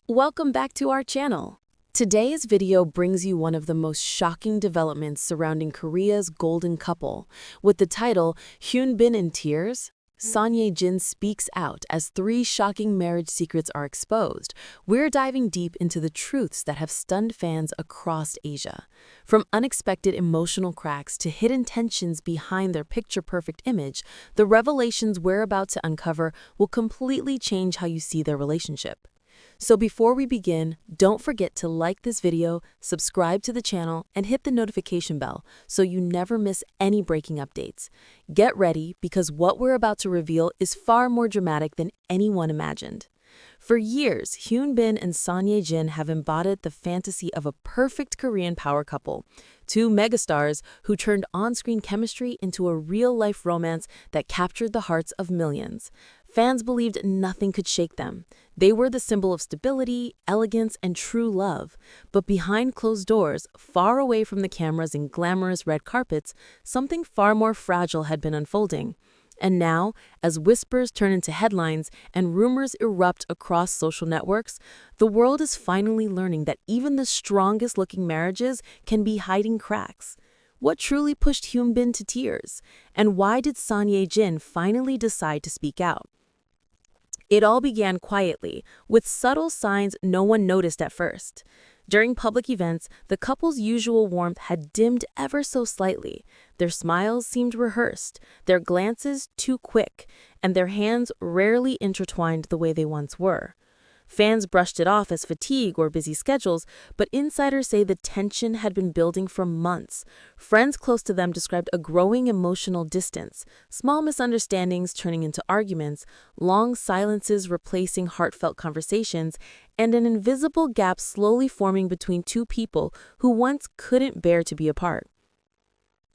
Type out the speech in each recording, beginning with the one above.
Welcome back to our channel. Today's video brings you one of the most shocking developments surrounding Korea's golden couple. With the title, Hyun Bin in Tears, Ye-jin speaks out as three shocking marriage secrets are exposed. We're diving deep into the truths that have stunned fans across Asia. From unexpected emotional cracks to hidden tensions behind their picture-perfect image, the revelations we're about to uncover will completely change how you see their relationship. So before we begin, don't forget to like this video, subscribe to the channel, and hit the notification bell so you never miss any breaking updates. Get ready because what we're about to reveal is far more dramatic than anyone imagined. For years, Hyun Bin and Ye-jin have embodied the fantasy of a perfect Korean power couple, two megastars who turned on-screen chemistry into a real-life romance that captured the hearts of millions. Fans believed nothing could shake them. They were the symbol of stability, elegance, and true love. But behind closed doors, far away from the cameras and glamorous red carpets, something far more fragile had been unfolding. And now, as whispers turn into headlines and rumors erupt across social networks, the world is finally learning that even the strongest-looking marriages can be hiding cracks. What truly pushed Hyun Bin to tears? And why did Ye-jin finally decide to speak out? It all began quietly, with subtle signs no one noticed at first. During public events, the couple's usual warmth had dimmed ever so slightly. Their smiles seemed rehearsed, their glances too quick, and their hands rarely intertwined the way they once were. Fans brushed it off as fatigue or busy schedules, but insiders say the tension had been building for months. Friends close to them described a growing emotional distance, small misunderstandings turning into arguments, long silences replacing heartfelt conversations, and an invisible gap slowly forming between two people who once couldn't bear to be apart.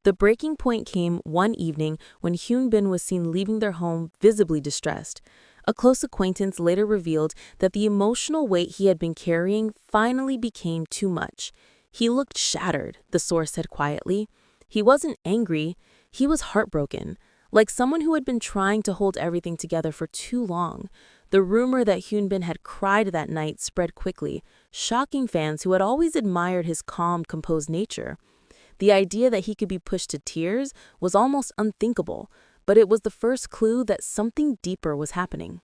The breaking point came one evening when Hyun Bin was seen leaving their home visibly distressed. A close acquaintance later revealed that the emotional weight he had been carrying finally became too much. He looked shattered, the source said quietly. He wasn't angry, he was heartbroken, like someone who had been trying to hold everything together for too long. The rumor that Hyun Bin had cried that night spread quickly, shocking fans who had always admired his calm, composed nature. The idea that he could be pushed to tears was almost unthinkable, but it was the first clue that something deeper was happening.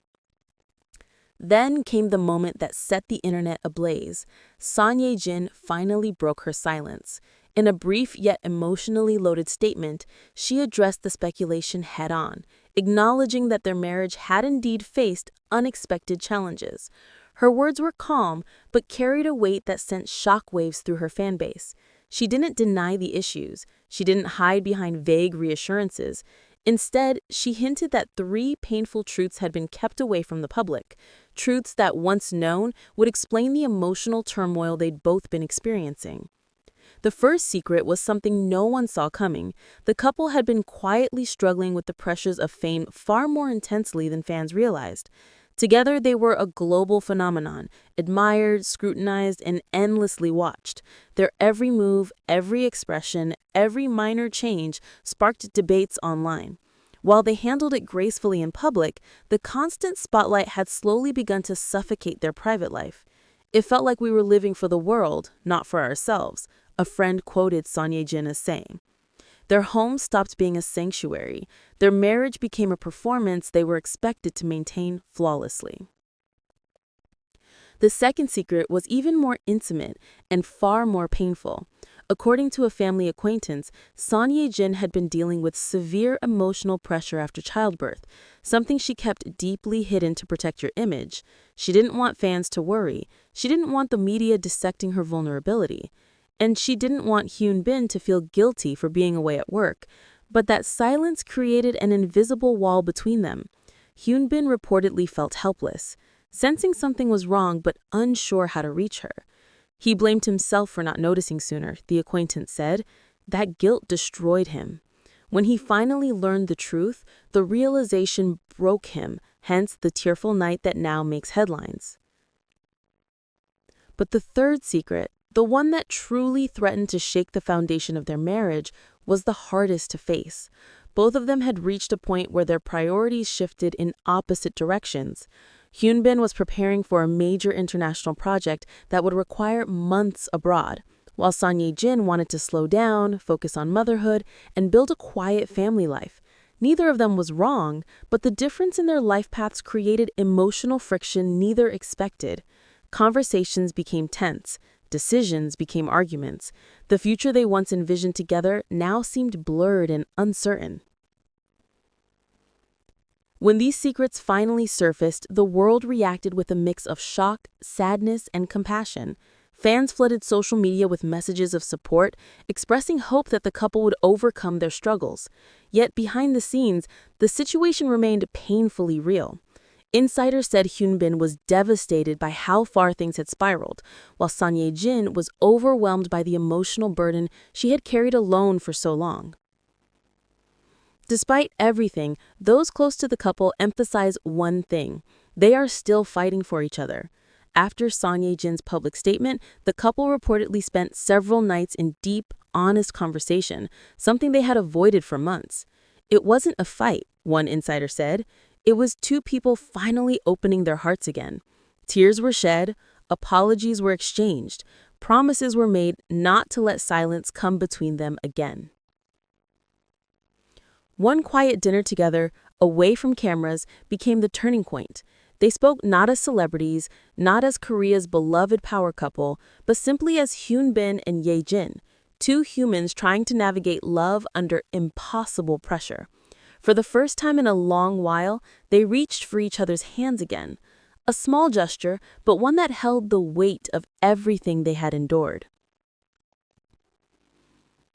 Then came the moment that set the internet ablaze. Ye-jin finally broke her silence. In a brief yet emotionally loaded statement, she addressed the speculation head-on, acknowledging that their marriage had indeed faced unexpected challenges. Her words were calm, but carried a weight that sent shockwaves through her fanbase. She didn't deny the issues. She didn't hide behind vague reassurances. Instead, she hinted that three painful truths had been kept away from the public, truths that, once known, would explain the emotional turmoil they'd both been experiencing. The first secret was something no one saw coming. The couple had been quietly struggling with the pressures of fame far more intensely than fans realized. Together, they were a global phenomenon, admired, scrutinized, and endlessly watched. Their every move, every expression, every minor change sparked debates online. While they handled it gracefully in public, the constant spotlight had slowly begun to suffocate their private life. It felt like we were living for the world, not for ourselves, a friend quoted Ye-jin as saying. Their home stopped being a sanctuary. Their marriage became a performance they were expected to maintain flawlessly. The second secret was even more intimate and far more painful. According to a family acquaintance, Ye-jin had been dealing with severe emotional pressure after childbirth, something she kept deeply hidden to protect her image. She didn't want fans to worry. She didn't want the media dissecting her vulnerability. And she didn't want Hyun Bin to feel guilty for being away at work, but that silence created an invisible wall between them. Hyun Bin reportedly felt helpless, sensing something was wrong but unsure how to reach her. He blamed himself for not noticing sooner, the acquaintance said. That guilt destroyed him. When he finally learned the truth, the realization broke him, hence the tearful night that now makes headlines. But the third secret, the one that truly threatened to shake the foundation of their marriage, was the hardest to face. Both of them had reached a point where their priorities shifted in opposite directions. Hyun was preparing for a major international project that would require months abroad, while Ye-jin wanted to slow down, focus on motherhood, and build a quiet family life. Neither of them was wrong, but the difference in their life paths created emotional friction neither expected. Conversations became tense. Decisions became arguments. The future they once envisioned together now seemed blurred and uncertain. When these secrets finally surfaced, the world reacted with a mix of shock, sadness, and compassion. Fans flooded social media with messages of support, expressing hope that the couple would overcome their struggles. Yet behind the scenes, the situation remained painfully real. Insiders said Hyun was devastated by how far things had spiraled, while Ye-jin was overwhelmed by the emotional burden she had carried alone for so long. Despite everything, those close to the couple emphasize one thing: they are still fighting for each other. After Ye-jin's public statement, the couple reportedly spent several nights in deep, honest conversation, something they had avoided for months. It wasn't a fight, one insider said. It was two people finally opening their hearts again. Tears were shed, apologies were exchanged, promises were made not to let silence come between them again. One quiet dinner together, away from cameras, became the turning point. They spoke not as celebrities, not as Korea's beloved power couple, but simply as Hyun and Ye-jin, two humans trying to navigate love under impossible pressure. For the first time in a long while, they reached for each other's hands again. A small gesture, but one that held the weight of everything they had endured.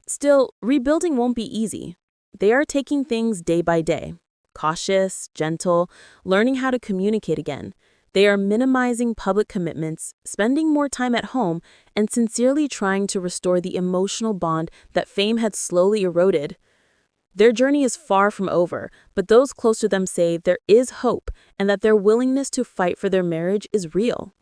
Still, rebuilding won't be easy. They are taking things day by day. Cautious, gentle, learning how to communicate again. They are minimizing public commitments, spending more time at home, and sincerely trying to restore the emotional bond that fame had slowly eroded. Their journey is far from over, but those close to them say there is hope and that their willingness to fight for their marriage is real.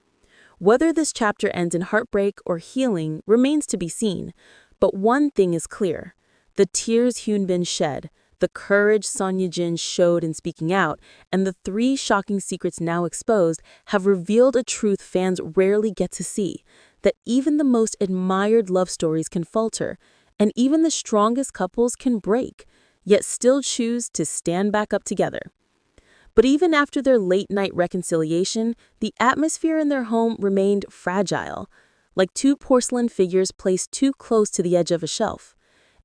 Whether this chapter ends in heartbreak or healing remains to be seen, but one thing is clear. The tears Hyun shed, the courage Ye-jin showed in speaking out, and the 3 shocking secrets now exposed have revealed a truth fans rarely get to see, that even the most admired love stories can falter, and even the strongest couples can break, yet still choose to stand back up together. But even after their late-night reconciliation, the atmosphere in their home remained fragile, like 2 porcelain figures placed too close to the edge of a shelf.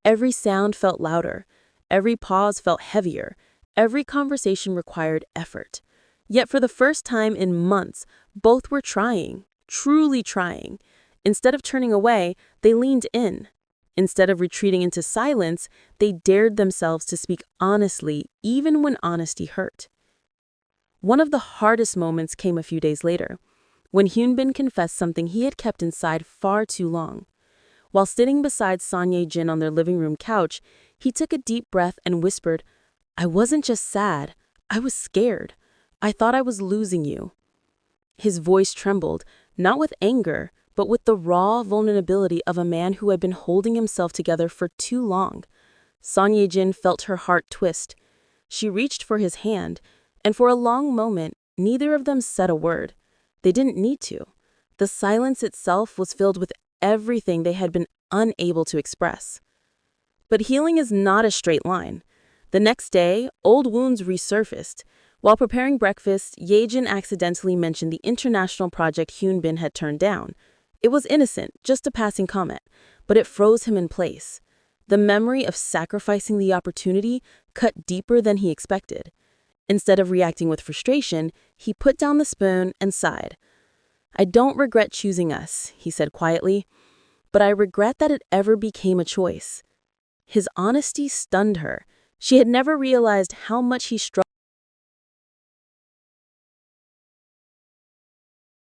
Every sound felt louder. Every pause felt heavier. Every conversation required effort. Yet for the first time in months, both were trying, truly trying. Instead of turning away, they leaned in. Instead of retreating into silence, they dared themselves to speak honestly, even when honesty hurt. One of the hardest moments came a few days later, when Hyun confessed something he had kept inside far too long. While sitting beside Ye-jin on their living room couch, he took a deep breath and whispered, "I wasn't just sad, I was scared. I thought I was losing you." His voice trembled, not with anger, but with the raw vulnerability of a man who had been holding himself together for too long. Ye-jin felt her heart twist. She reached for his hand, and for a long moment, neither of them said a word. They didn't need to. The silence itself was filled with everything they had been unable to express. But healing is not a straight line. The next day, old wounds resurfaced. While preparing breakfast, Ye-jin accidentally mentioned the international project Hyun had turned down. It was innocent, just a passing comment, but it froze him in place. The memory of sacrificing the opportunity cut deeper than he expected. Instead of reacting with frustration, he put down the spoon and sighed. "I don't regret choosing us," he said quietly, "but I regret that it ever became a choice." His honesty stunned her. She had never realized how much he struggled